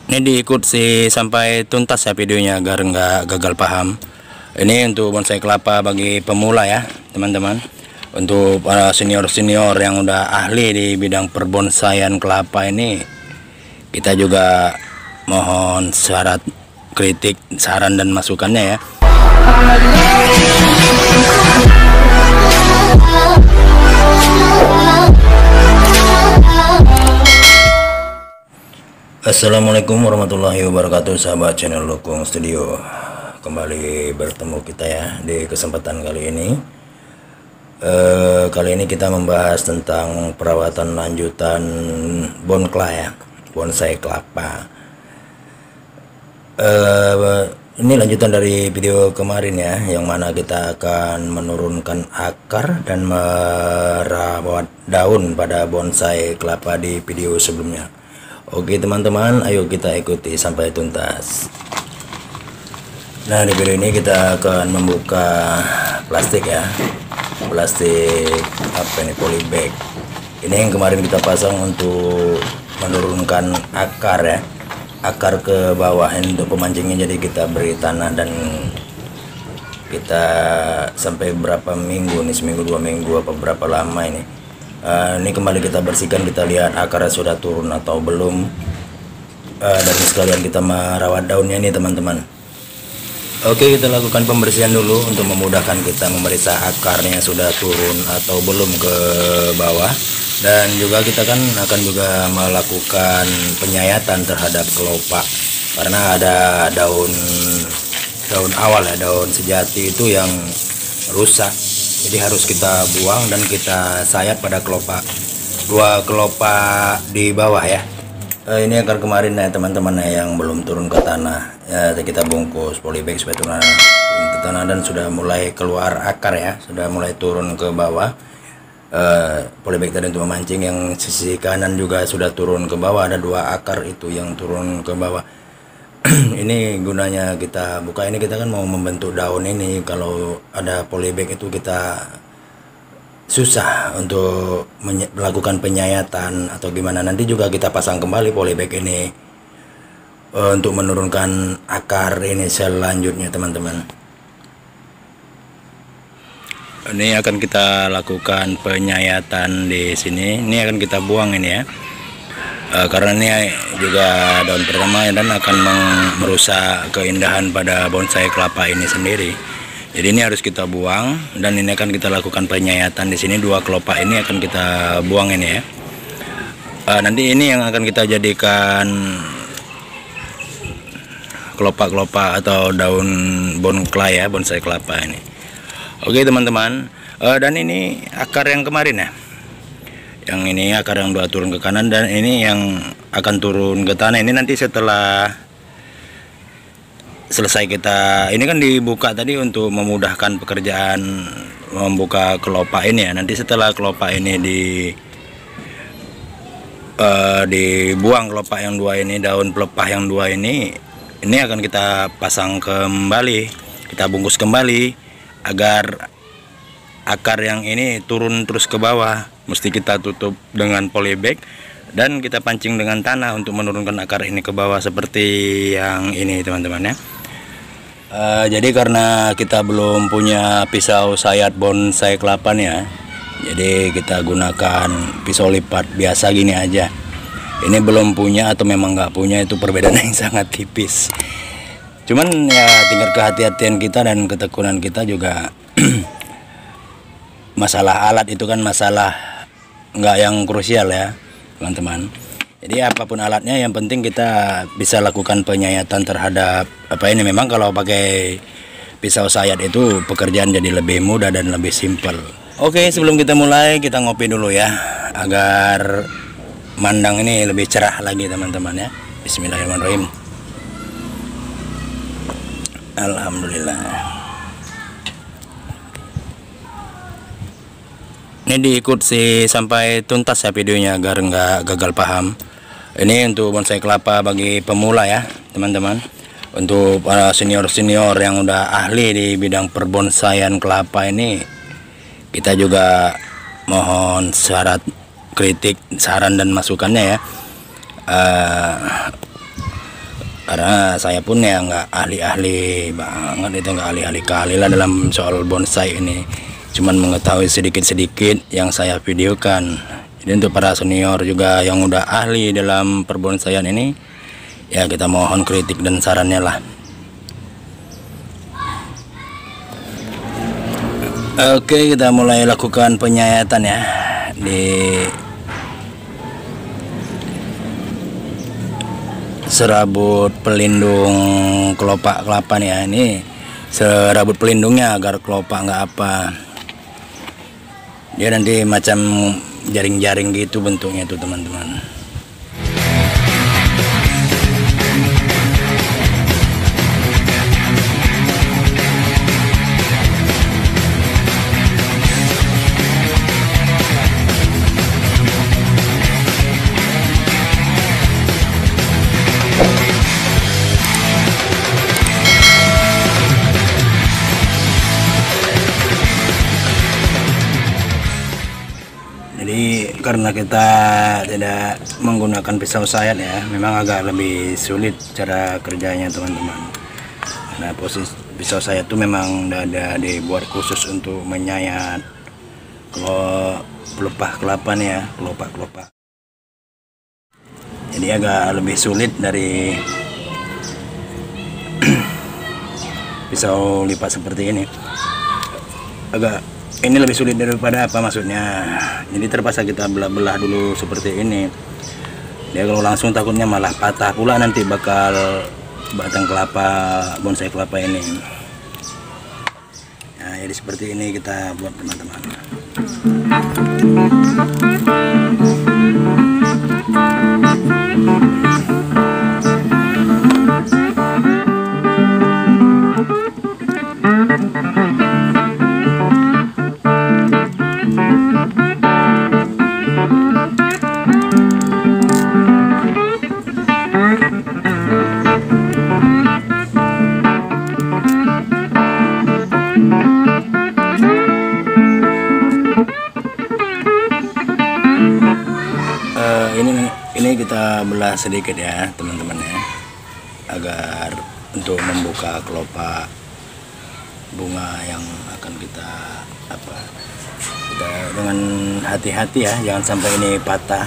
Ini diikuti sampai tuntas ya videonya agar nggak gagal paham. Ini untuk bonsai kelapa bagi pemula ya teman-teman. Untuk para senior-senior yang udah ahli di bidang perbonsaian kelapa ini, kita juga mohon syarat kritik, saran dan masukannya ya. Assalamualaikum warahmatullahi wabarakatuh, sahabat channel Lukung Studio. Kembali bertemu kita ya di kesempatan kali ini. Kali ini kita membahas tentang perawatan lanjutan bonkla ya, bonsai kelapa. Ini lanjutan dari video kemarin ya, yang mana kita akan menurunkan akar dan merawat daun pada bonsai kelapa di video sebelumnya. Oke teman-teman, ayo kita ikuti sampai tuntas. Nah, di video ini kita akan membuka plastik ya, plastik apa ini, polybag. Ini yang kemarin kita pasang untuk menurunkan akar ya, akar ke bawah untuk pemancingnya. Jadi kita beri tanah dan kita sampai berapa minggu nih, seminggu 2 minggu apa berapa lama ini. Ini kembali kita bersihkan, kita lihat akarnya sudah turun atau belum, dan sekalian kita merawat daunnya nih teman-teman. Oke, kita lakukan pembersihan dulu untuk memudahkan kita memeriksa akarnya sudah turun atau belum ke bawah. Dan juga kita kan akan juga melakukan penyayatan terhadap kelopak, karena ada daun awal ya, daun sejati itu yang rusak. Jadi harus kita buang dan kita sayat pada kelopak, 2 kelopak di bawah ya. Ini akar kemarin ya teman-teman ya, yang belum turun ke tanah ya, kita bungkus polybag supaya turun ke tanah dan sudah mulai keluar akar ya, sudah mulai turun ke bawah. Polybag tadi untuk memancing, yang sisi kanan juga sudah turun ke bawah, ada 2 akar itu yang turun ke bawah. Ini gunanya kita buka ini, kita kan mau membentuk daun ini. Kalau ada polybag itu kita susah untuk melakukan penyayatan atau gimana. Nanti juga kita pasang kembali polybag ini untuk menurunkan akar ini selanjutnya teman-teman. Ini akan kita lakukan penyayatan di sini. Ini akan kita buang ini ya, karena ini juga daun pertama dan akan merusak keindahan pada bonsai kelapa ini sendiri. Jadi ini harus kita buang, dan ini akan kita lakukan penyayatan di sini. 2 kelopak ini akan kita buang ini ya. Nanti ini yang akan kita jadikan kelopak-kelopak atau daun bonkla ya, bonsai kelapa ini. Oke teman-teman, dan ini akar yang kemarin ya. Yang ini akar yang 2 turun ke kanan, dan ini yang akan turun ke tanah. Ini nanti setelah selesai kita, ini kan dibuka tadi untuk memudahkan pekerjaan membuka kelopak ini ya. Nanti setelah kelopak ini dibuang kelopak yang 2 ini, daun pelepah yang 2 ini akan kita pasang kembali, kita bungkus kembali agar akar yang ini turun terus ke bawah. Mesti kita tutup dengan polybag dan kita pancing dengan tanah untuk menurunkan akar ini ke bawah seperti yang ini teman-teman ya. Jadi karena kita belum punya pisau sayat bonsai kelapanya, jadi kita gunakan pisau lipat biasa gini aja. Ini belum punya atau memang nggak punya, itu perbedaan yang sangat tipis. Cuman ya tingkat kehati-hatian kita dan ketekunan kita juga. Masalah alat itu kan masalah nggak yang krusial ya teman-teman. Jadi apapun alatnya, yang penting kita bisa lakukan penyayatan terhadap apa ini. Memang kalau pakai pisau sayat itu pekerjaan jadi lebih mudah dan lebih simpel. Oke, sebelum kita mulai kita ngopi dulu ya, agar mandang ini lebih cerah lagi teman-teman ya. Bismillahirrahmanirrahim. Alhamdulillah. Ini diikuti sampai tuntas ya videonya agar nggak gagal paham. Ini untuk bonsai kelapa bagi pemula ya teman-teman. Untuk para senior-senior yang udah ahli di bidang perbonsaian kelapa ini, kita juga mohon syarat kritik, saran dan masukannya ya. karena saya pun ya nggak ahli-ahli banget, itu nggak ahli-ahli kali lah dalam soal bonsai ini, cuman mengetahui sedikit-sedikit yang saya videokan. Jadi untuk para senior juga yang udah ahli dalam perbonsaian ini, ya kita mohon kritik dan sarannya lah. Oke, kita mulai lakukan penyayatan ya di serabut pelindung kelopak kelapa nih ya. Ini serabut pelindungnya agar kelopak nggak apa, dia nanti macam jaring-jaring gitu bentuknya tuh teman-teman. Jadi karena kita tidak menggunakan pisau sayat ya, memang agak lebih sulit cara kerjanya teman-teman. Nah, posisi pisau sayat itu memang ada dibuat khusus untuk menyayat pelepah kelapa nih ya, kelopak-kelopak. Jadi agak lebih sulit dari pisau lipat seperti ini. Ini lebih sulit daripada apa maksudnya. Jadi terpaksa kita belah-belah dulu seperti ini. Dia kalau langsung takutnya malah patah pula nanti bakal batang kelapa, bonsai kelapa ini. Nah, jadi seperti ini kita buat teman-teman. Ini kita belah sedikit ya teman-teman ya, agar untuk membuka kelopak bunga yang akan kita dengan hati-hati ya, jangan sampai ini patah.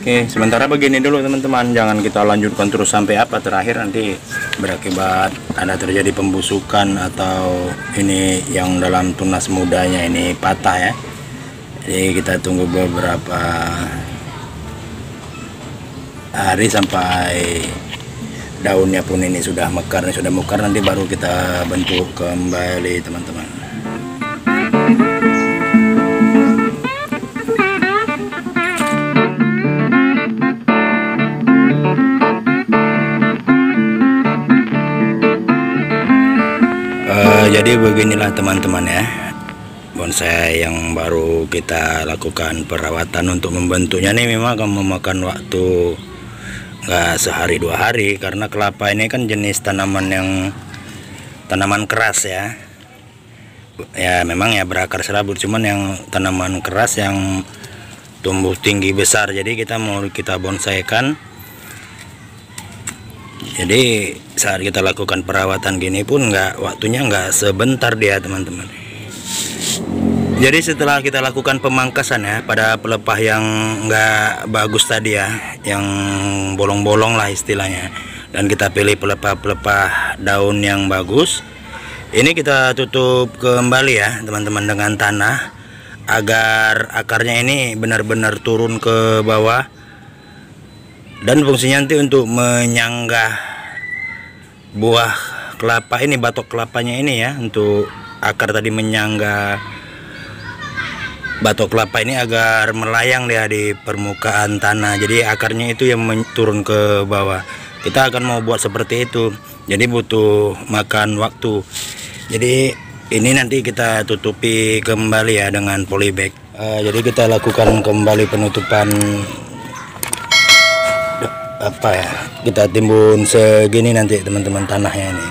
Oke, sementara begini dulu teman-teman, jangan kita lanjutkan terus sampai terakhir nanti berakibat ada terjadi pembusukan atau ini yang dalam tunas mudanya ini patah ya. Jadi kita tunggu beberapa hari sampai daunnya pun ini sudah mekar, nanti baru kita bentuk kembali teman-teman. Jadi beginilah teman-teman ya, bonsai yang baru kita lakukan perawatan untuk membentuknya ini memang akan memakan waktu nggak sehari 2 hari, karena kelapa ini kan jenis tanaman keras ya. Ya memang ya berakar serabut, cuman yang tanaman keras yang tumbuh tinggi besar, jadi kita bonsaikan. Jadi saat kita lakukan perawatan gini pun waktunya nggak sebentar dia teman-teman. Jadi setelah kita lakukan pemangkasan ya pada pelepah yang nggak bagus tadi ya, yang bolong-bolong lah istilahnya, dan kita pilih pelepah-pelepah daun yang bagus, ini kita tutup kembali ya teman-teman dengan tanah agar akarnya ini benar-benar turun ke bawah. Dan fungsinya nanti untuk menyanggah buah kelapa ini, batok kelapanya ini ya, untuk akar tadi menyanggah batok kelapa ini agar melayang dia di permukaan tanah. Jadi akarnya itu yang turun ke bawah. Kita akan mau buat seperti itu, jadi butuh makan waktu. Jadi ini nanti kita tutupi kembali ya dengan polybag. Jadi kita lakukan kembali penutupan apa ya, kita timbun segini nanti teman-teman tanahnya ini.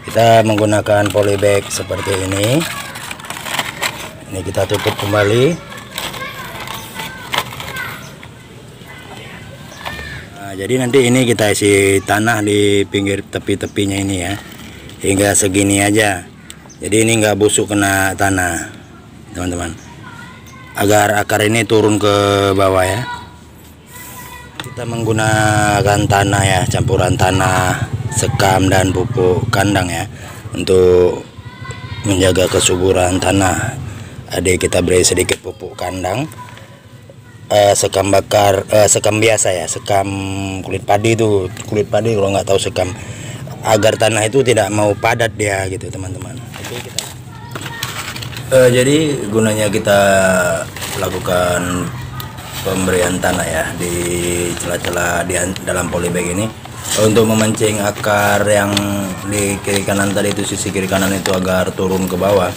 Kita menggunakan polybag seperti ini. Ini kita tutup kembali. Nah, jadi nanti ini kita isi tanah di pinggir tepi-tepinya ini ya, hingga segini aja. Jadi ini nggak busuk kena tanah teman-teman, agar akar ini turun ke bawah ya. Kita menggunakan tanah ya, campuran tanah, sekam dan pupuk kandang ya, untuk menjaga kesuburan tanah. Adik kita beri sedikit pupuk kandang, sekam bakar, sekam biasa ya, sekam kulit padi itu, kulit padi kalau nggak tahu sekam, agar tanah itu tidak mau padat dia gitu teman-teman. Oke, jadi gunanya kita lakukan pemberian tanah ya di celah-celah di dalam polybag ini untuk memancing akar yang di kiri kanan tadi itu, sisi kiri kanan itu, agar turun ke bawah.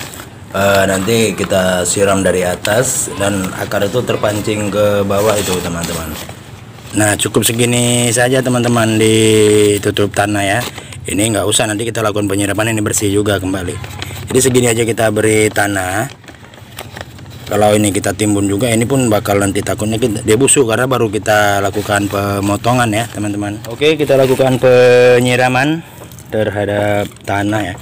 Nanti kita siram dari atas dan akar itu terpancing ke bawah itu teman-teman. Nah, cukup segini saja teman-teman, ditutup tanah ya. Ini nggak usah, nanti kita lakukan penyiraman, ini bersih juga kembali. Jadi segini aja kita beri tanah. Kalau ini kita timbun juga, ini pun bakal nanti takutnya dia busuk karena baru kita lakukan pemotongan ya teman-teman. Oke, kita lakukan penyiraman terhadap tanah ya.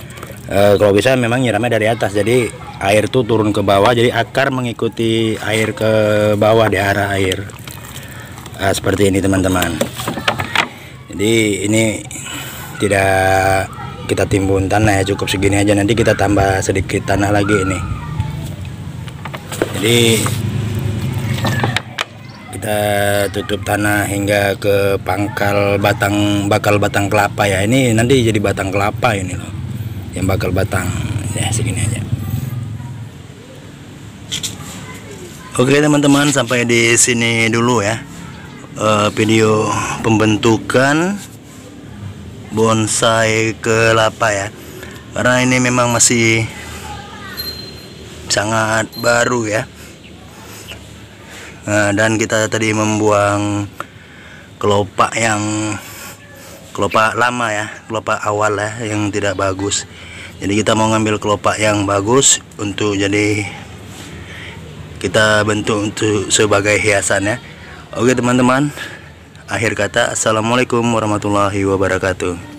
Kalau bisa memang nyiramnya dari atas, jadi air tuh turun ke bawah, jadi akar mengikuti air ke bawah di arah air. Seperti ini teman-teman. Jadi ini tidak kita timbun tanah ya, cukup segini aja. Nanti kita tambah sedikit tanah lagi ini. Jadi kita tutup tanah hingga ke bakal batang kelapa ya. Ini nanti jadi batang kelapa ini loh, yang bakal batang ya, segini aja. Oke teman-teman, sampai di sini dulu ya video pembentukan bonsai kelapa ya, karena ini memang masih sangat baru ya. Dan kita tadi membuang kelopak lama ya, kelopak awal ya, yang tidak bagus. Jadi kita mau ngambil kelopak yang bagus untuk jadi kita bentuk untuk sebagai hiasan ya. Oke teman-teman, akhir kata assalamualaikum warahmatullahi wabarakatuh.